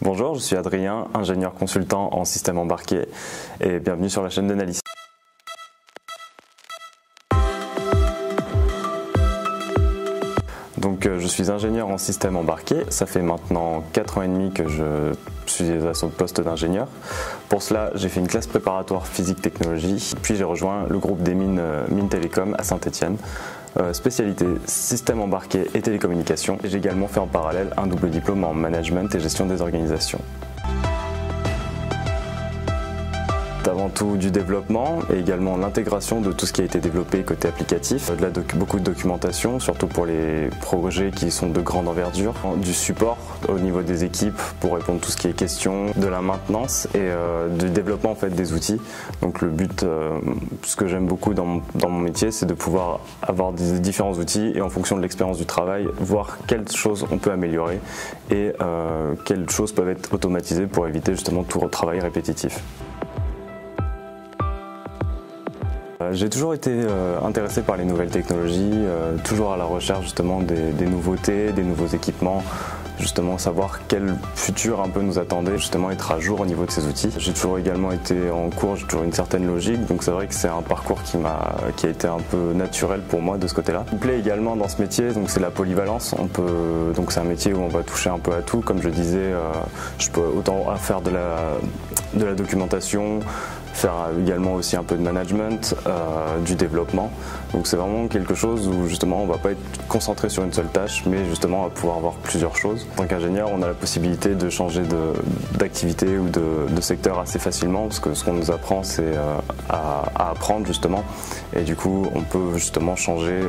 Bonjour, je suis Adrien, ingénieur consultant en système embarqué et bienvenue sur la chaîne d'analyse. Donc je suis ingénieur en système embarqué, ça fait maintenant 4 ans et demi que je suis à ce poste d'ingénieur. Pour cela, j'ai fait une classe préparatoire physique-technologie, puis j'ai rejoint le groupe des mines Télécom à Saint-Étienne. Spécialité système embarqué et télécommunications. J'ai également fait en parallèle un double diplôme en management et gestion des organisations. Avant tout du développement et également l'intégration de tout ce qui a été développé côté applicatif, beaucoup de documentation, surtout pour les projets qui sont de grande envergure, du support au niveau des équipes pour répondre à tout ce qui est question, de la maintenance et du développement en fait des outils. Donc le but, ce que j'aime beaucoup dans mon métier, c'est de pouvoir avoir des différents outils et en fonction de l'expérience du travail, voir quelles choses on peut améliorer et quelles choses peuvent être automatisées pour éviter justement tout travail répétitif. J'ai toujours été intéressé par les nouvelles technologies, toujours à la recherche justement des nouveautés, des nouveaux équipements, justement savoir quel futur un peu nous attendait, justement être à jour au niveau de ces outils. J'ai toujours également été en cours, j'ai toujours une certaine logique, donc c'est vrai que c'est un parcours qui a été un peu naturel pour moi de ce côté-là. Ce qui me plaît également dans ce métier, donc c'est la polyvalence. Donc c'est un métier où on va toucher un peu à tout, comme je disais, je peux autant faire de la documentation, faire également aussi un peu de management, du développement. Donc c'est vraiment quelque chose où justement on ne va pas être concentré sur une seule tâche, mais justement on va pouvoir avoir plusieurs choses. En tant qu'ingénieur, on a la possibilité de changer d'activité ou de secteur assez facilement, parce que ce qu'on nous apprend c'est à apprendre justement, et du coup on peut justement changer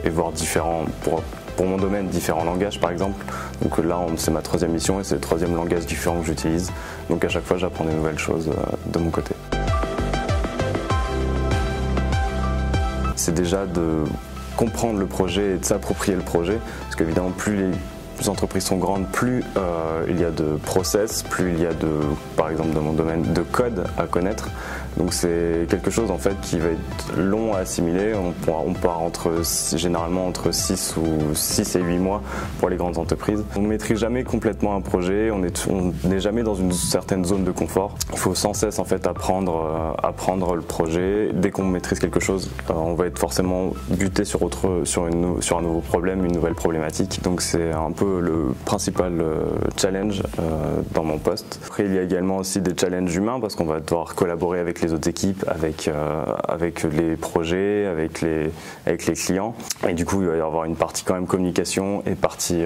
et voir différents, pour mon domaine, différents langages par exemple. Donc là c'est ma 3e mission et c'est le 3e langage différent que j'utilise. Donc à chaque fois j'apprends des nouvelles choses de mon côté. C'est déjà de comprendre le projet et de s'approprier le projet, parce qu'évidemment plus les entreprises sont grandes, plus il y a de process, plus il y a par exemple dans mon domaine, de code à connaître. Donc c'est quelque chose en fait qui va être long à assimiler. On part généralement entre 6 et 8 mois pour les grandes entreprises. On ne maîtrise jamais complètement un projet, on n'est jamais dans une certaine zone de confort. Il faut sans cesse en fait apprendre le projet. Dès qu'on maîtrise quelque chose, on va être forcément buté sur un nouveau problème, une nouvelle problématique. Donc c'est un peu le principal challenge dans mon poste. Après il y a également aussi des challenges humains, parce qu'on va devoir collaborer avec les autres équipes, avec les projets, avec les clients, et du coup il va y avoir une partie quand même communication et partie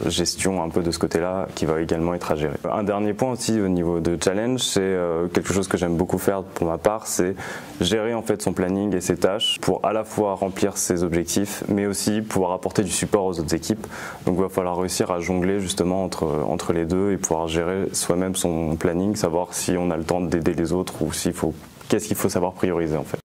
gestion un peu de ce côté-là qui va également être à gérer. Un dernier point aussi au niveau de challenge, c'est quelque chose que j'aime beaucoup faire pour ma part, c'est gérer en fait son planning et ses tâches pour à la fois remplir ses objectifs, mais aussi pouvoir apporter du support aux autres équipes. Donc il va falloir réussir à jongler justement entre les deux et pouvoir gérer soi-même son planning, savoir si on a le temps d'aider les autres ou qu'est-ce qu'il faut savoir prioriser en fait.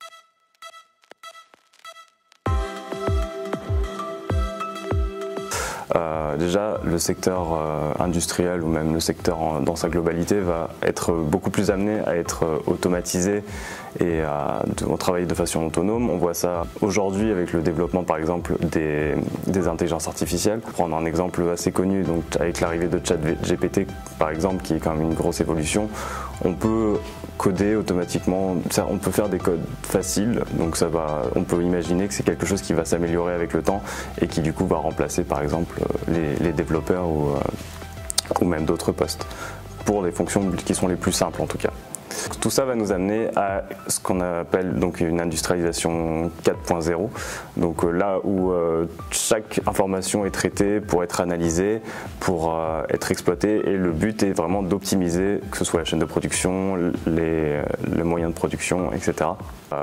Déjà, le secteur industriel ou même le secteur dans sa globalité va être beaucoup plus amené à être automatisé et à travailler de façon autonome. On voit ça aujourd'hui avec le développement par exemple des intelligences artificielles. Pour prendre un exemple assez connu, donc avec l'arrivée de ChatGPT par exemple, qui est quand même une grosse évolution, on peut coder automatiquement, on peut faire des codes faciles, donc on peut imaginer que c'est quelque chose qui va s'améliorer avec le temps et qui du coup va remplacer par exemple les développeurs ou même d'autres postes, pour des fonctions qui sont les plus simples en tout cas. Tout ça va nous amener à ce qu'on appelle donc une industrialisation 4.0, donc là où chaque information est traitée pour être analysée, pour être exploitée, et le but est vraiment d'optimiser, que ce soit la chaîne de production, les moyens de production, etc.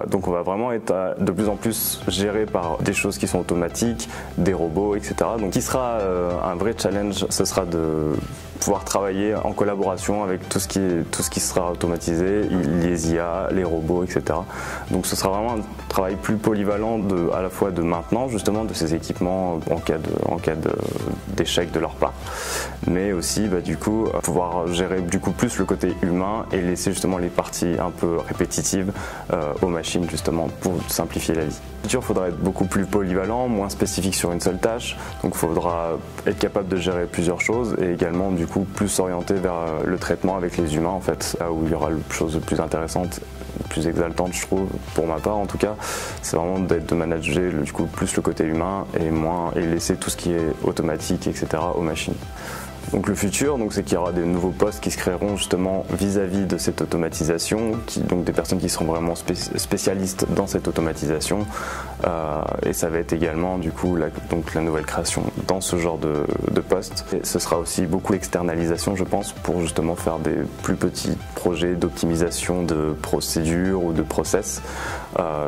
Donc on va vraiment être de plus en plus géré par des choses qui sont automatiques, des robots, etc. Donc qui sera un vrai challenge, ce sera de pouvoir travailler en collaboration avec tout ce qui sera automatisé, les IA, les robots, etc. Donc ce sera vraiment un travail plus polyvalent à la fois de maintenance justement de ces équipements en cas d'échec de leur part, mais aussi du coup pouvoir gérer du coup plus le côté humain et laisser justement les parties un peu répétitives aux machines justement pour simplifier la vie. Il faudra être beaucoup plus polyvalent, moins spécifique sur une seule tâche, donc il faudra être capable de gérer plusieurs choses et également du coup plus s'orienter vers le traitement avec les humains en fait, là où il y aura les choses plus intéressantes, plus exaltantes je trouve, pour ma part en tout cas, c'est vraiment de manager du coup plus le côté humain et laisser tout ce qui est automatique etc. aux machines. Donc le futur, c'est qu'il y aura des nouveaux postes qui se créeront justement vis-à-vis de cette automatisation, donc des personnes qui seront vraiment spécialistes dans cette automatisation, et ça va être également du coup la nouvelle création dans ce genre de poste. Et ce sera aussi beaucoup d'externalisation je pense pour justement faire des plus petits projets d'optimisation de procédures ou de process,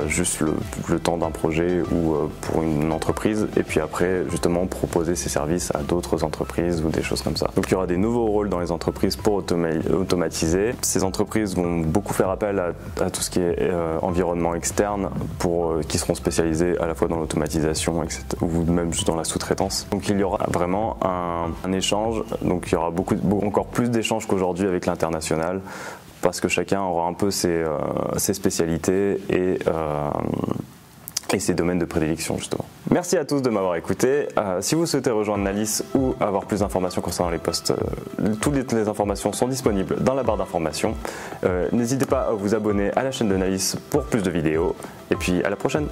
juste le temps d'un projet ou pour une entreprise, et puis après justement proposer ces services à d'autres entreprises ou des choses comme ça. Donc il y aura des nouveaux rôles dans les entreprises pour automatiser. Ces entreprises vont beaucoup faire appel à tout ce qui est environnement externe qui seront spécialisés à la fois dans l'automatisation ou même juste dans la sous-traitance. Donc il y aura vraiment un échange, donc il y aura encore plus d'échanges qu'aujourd'hui avec l'international, parce que chacun aura un peu ses spécialités et ses domaines de prédilection justement. Merci à tous de m'avoir écouté. Si vous souhaitez rejoindre Nalis ou avoir plus d'informations concernant les postes, toutes les informations sont disponibles dans la barre d'informations. N'hésitez pas à vous abonner à la chaîne de Nalis pour plus de vidéos et puis à la prochaine.